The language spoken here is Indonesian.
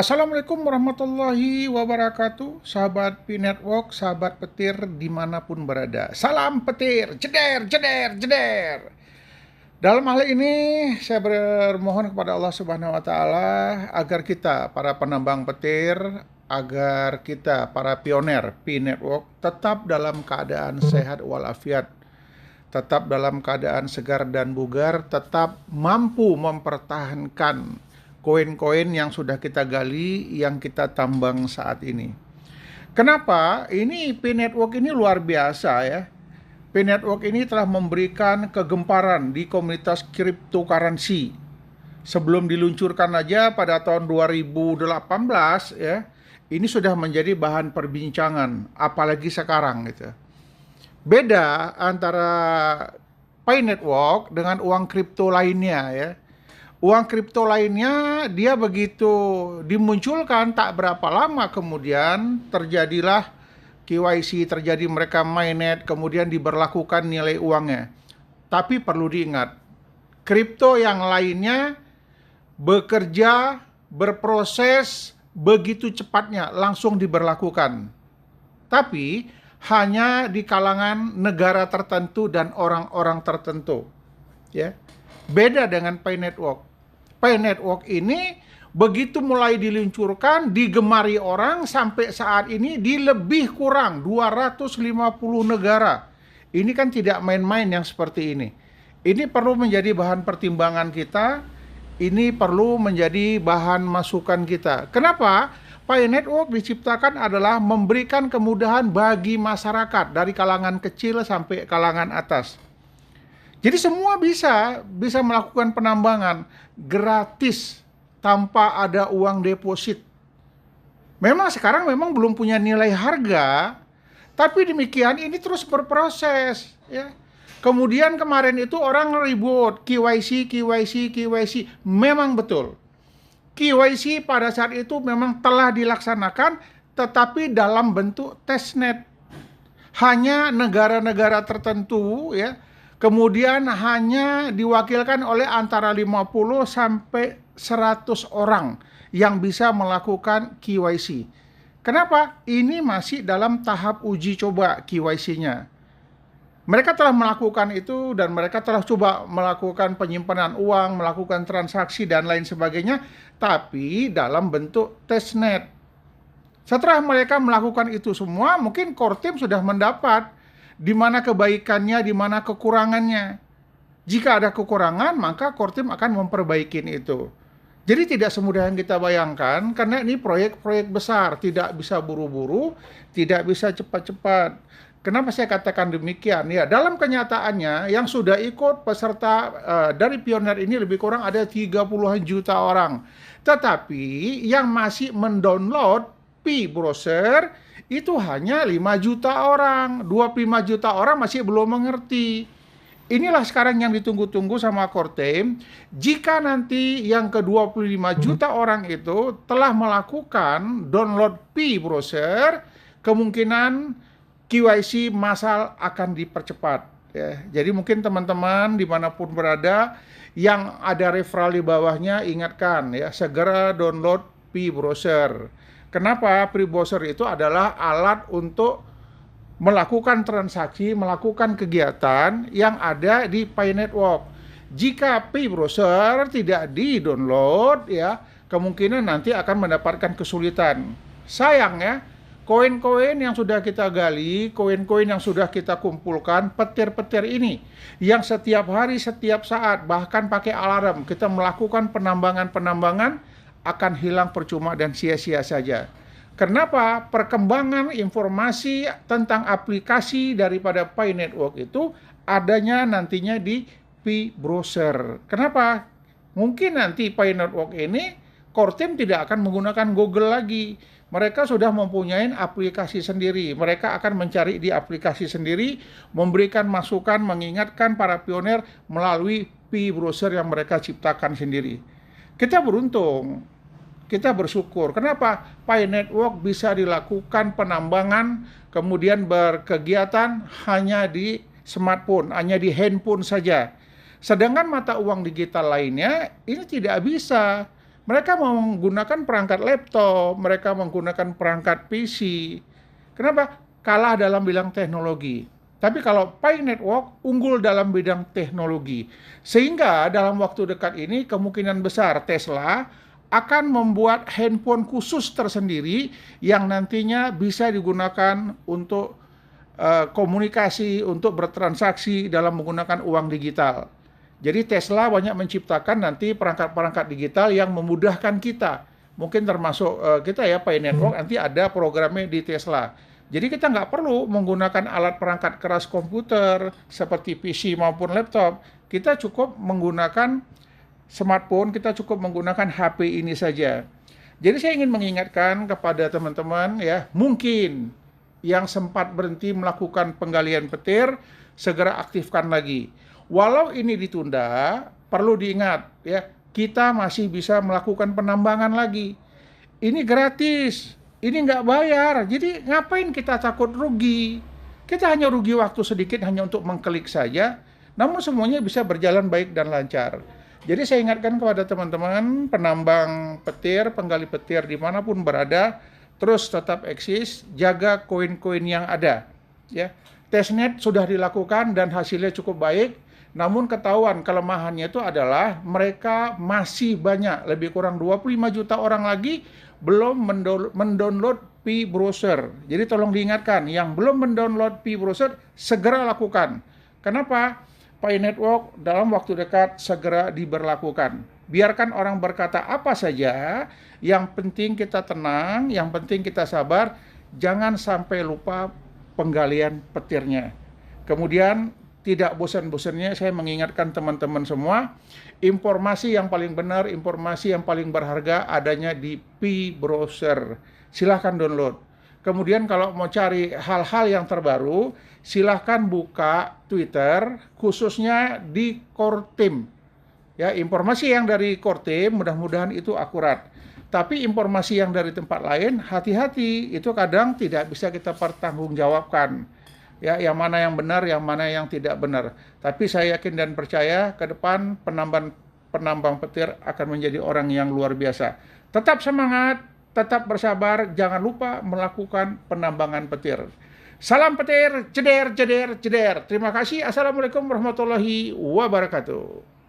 Assalamualaikum warahmatullahi wabarakatuh, sahabat Pi Network, sahabat petir dimanapun berada. Salam petir, jeder, jeder, jeder. Dalam hal ini, saya bermohon kepada Allah Subhanahu wa Ta'ala agar kita, para penambang petir, agar kita, para pioner Pi Network, tetap dalam keadaan sehat walafiat, tetap dalam keadaan segar dan bugar, tetap mampu mempertahankan koin-koin yang sudah kita gali, yang kita tambang saat ini. Kenapa? Ini Pi Network ini luar biasa ya. Pi Network ini telah memberikan kegemparan di komunitas cryptocurrency. Sebelum diluncurkan aja pada tahun 2018 ya, ini sudah menjadi bahan perbincangan, apalagi sekarang gitu. Beda antara Pi Network dengan uang kripto lainnya ya. Uang kripto lainnya dia begitu dimunculkan tak berapa lama kemudian terjadilah KYC, terjadi mereka mainnet, kemudian diberlakukan nilai uangnya. Tapi perlu diingat, kripto yang lainnya bekerja, berproses begitu cepatnya, langsung diberlakukan. Tapi hanya di kalangan negara tertentu dan orang-orang tertentu. Ya. Beda dengan Pi Network. Pi Network ini begitu mulai diluncurkan, digemari orang sampai saat ini di lebih kurang 250 negara. Ini kan tidak main-main yang seperti ini. Ini perlu menjadi bahan pertimbangan kita, ini perlu menjadi bahan masukan kita. Kenapa? Pi Network diciptakan adalah memberikan kemudahan bagi masyarakat dari kalangan kecil sampai kalangan atas. Jadi semua bisa melakukan penambangan gratis tanpa ada uang deposit. Memang sekarang belum punya nilai harga, tapi demikian ini terus berproses ya. Kemudian kemarin itu orang ribut KYC. Memang betul. KYC pada saat itu memang telah dilaksanakan, tetapi dalam bentuk testnet. Hanya negara-negara tertentu ya. Kemudian hanya diwakilkan oleh antara 50 sampai 100 orang yang bisa melakukan KYC. Kenapa? Ini masih dalam tahap uji coba KYC-nya. Mereka telah melakukan itu dan mereka telah coba melakukan penyimpanan uang, melakukan transaksi dan lain sebagainya, tapi dalam bentuk testnet. Setelah mereka melakukan itu semua, mungkin core team sudah mendapat di mana kebaikannya, di mana kekurangannya. Jika ada kekurangan, maka core team akan memperbaiki itu. Jadi tidak semudah yang kita bayangkan, karena ini proyek-proyek besar, tidak bisa buru-buru, tidak bisa cepat-cepat. Kenapa saya katakan demikian? Ya, dalam kenyataannya yang sudah ikut peserta dari pioner ini lebih kurang ada 30-an juta orang. Tetapi yang masih mendownload Pi Browser itu hanya 5 juta orang, 25 juta orang masih belum mengerti. Inilah sekarang yang ditunggu-tunggu sama core team. Jika nanti yang ke-25 juta orang itu telah melakukan download Pi Browser, kemungkinan KYC massal akan dipercepat. Ya. Jadi mungkin teman-teman dimanapun berada yang ada referral di bawahnya, ingatkan ya, segera download Pi Browser. Kenapa? Pi Browser itu adalah alat untuk melakukan transaksi, melakukan kegiatan yang ada di Pi Network. Jika Pi Browser tidak di-download, ya, kemungkinan nanti akan mendapatkan kesulitan. Sayang ya, koin-koin yang sudah kita gali, koin-koin yang sudah kita kumpulkan, petir-petir ini, yang setiap hari, setiap saat, bahkan pakai alarm, kita melakukan penambangan-penambangan, akan hilang percuma dan sia-sia saja. Kenapa? Perkembangan informasi tentang aplikasi daripada Pi Network itu adanya nantinya di Pi Browser. Kenapa? Mungkin nanti Pi Network ini core team tidak akan menggunakan Google lagi. Mereka sudah mempunyai aplikasi sendiri. Mereka akan mencari di aplikasi sendiri, memberikan masukan, mengingatkan para pioner melalui Pi Browser yang mereka ciptakan sendiri. Kita beruntung, kita bersyukur. Kenapa? Pi Network bisa dilakukan penambangan, kemudian berkegiatan hanya di smartphone, hanya di handphone saja. Sedangkan mata uang digital lainnya, ini tidak bisa. Mereka menggunakan perangkat laptop, mereka menggunakan perangkat PC. Kenapa? Kalah dalam bidang teknologi. Tapi kalau Pi Network unggul dalam bidang teknologi. Sehingga dalam waktu dekat ini kemungkinan besar Tesla akan membuat handphone khusus tersendiri yang nantinya bisa digunakan untuk komunikasi, untuk bertransaksi dalam menggunakan uang digital. Jadi Tesla banyak menciptakan nanti perangkat-perangkat digital yang memudahkan kita. Mungkin termasuk kita ya, Pi Network nanti ada programnya di Tesla. Jadi kita nggak perlu menggunakan alat perangkat keras komputer seperti PC maupun laptop. Kita cukup menggunakan smartphone, kita cukup menggunakan HP ini saja. Jadi saya ingin mengingatkan kepada teman-teman ya, mungkin yang sempat berhenti melakukan penggalian petir, segera aktifkan lagi. Walau ini ditunda, perlu diingat ya, kita masih bisa melakukan penambangan lagi. Ini gratis, ini nggak bayar, jadi ngapain kita takut rugi? Kita hanya rugi waktu sedikit hanya untuk mengklik saja, namun semuanya bisa berjalan baik dan lancar. Jadi saya ingatkan kepada teman-teman penambang petir, penggali petir dimanapun berada, terus tetap eksis, jaga koin-koin yang ada. Ya, testnet sudah dilakukan dan hasilnya cukup baik. Namun ketahuan kelemahannya itu adalah mereka masih banyak, lebih kurang 25 juta orang lagi belum mendownload Pi Browser. Jadi tolong diingatkan, yang belum mendownload Pi Browser segera lakukan. Kenapa? Pi Network dalam waktu dekat segera diberlakukan. Biarkan orang berkata apa saja, yang penting kita tenang, yang penting kita sabar, jangan sampai lupa penggalian petirnya. Kemudian tidak bosan-bosannya saya mengingatkan teman-teman semua, informasi yang paling benar, informasi yang paling berharga adanya di Pi Browser. Silahkan download. Kemudian kalau mau cari hal-hal yang terbaru, silahkan buka Twitter, khususnya di Core Team. Ya, informasi yang dari Core Team mudah-mudahan itu akurat. Tapi informasi yang dari tempat lain, hati-hati, itu kadang tidak bisa kita pertanggungjawabkan. Ya, yang mana yang benar, yang mana yang tidak benar. Tapi saya yakin dan percaya ke depan penambang petir akan menjadi orang yang luar biasa. Tetap semangat, tetap bersabar, jangan lupa melakukan penambangan petir. Salam petir, jeder, jeder, jeder. Terima kasih. Assalamualaikum warahmatullahi wabarakatuh.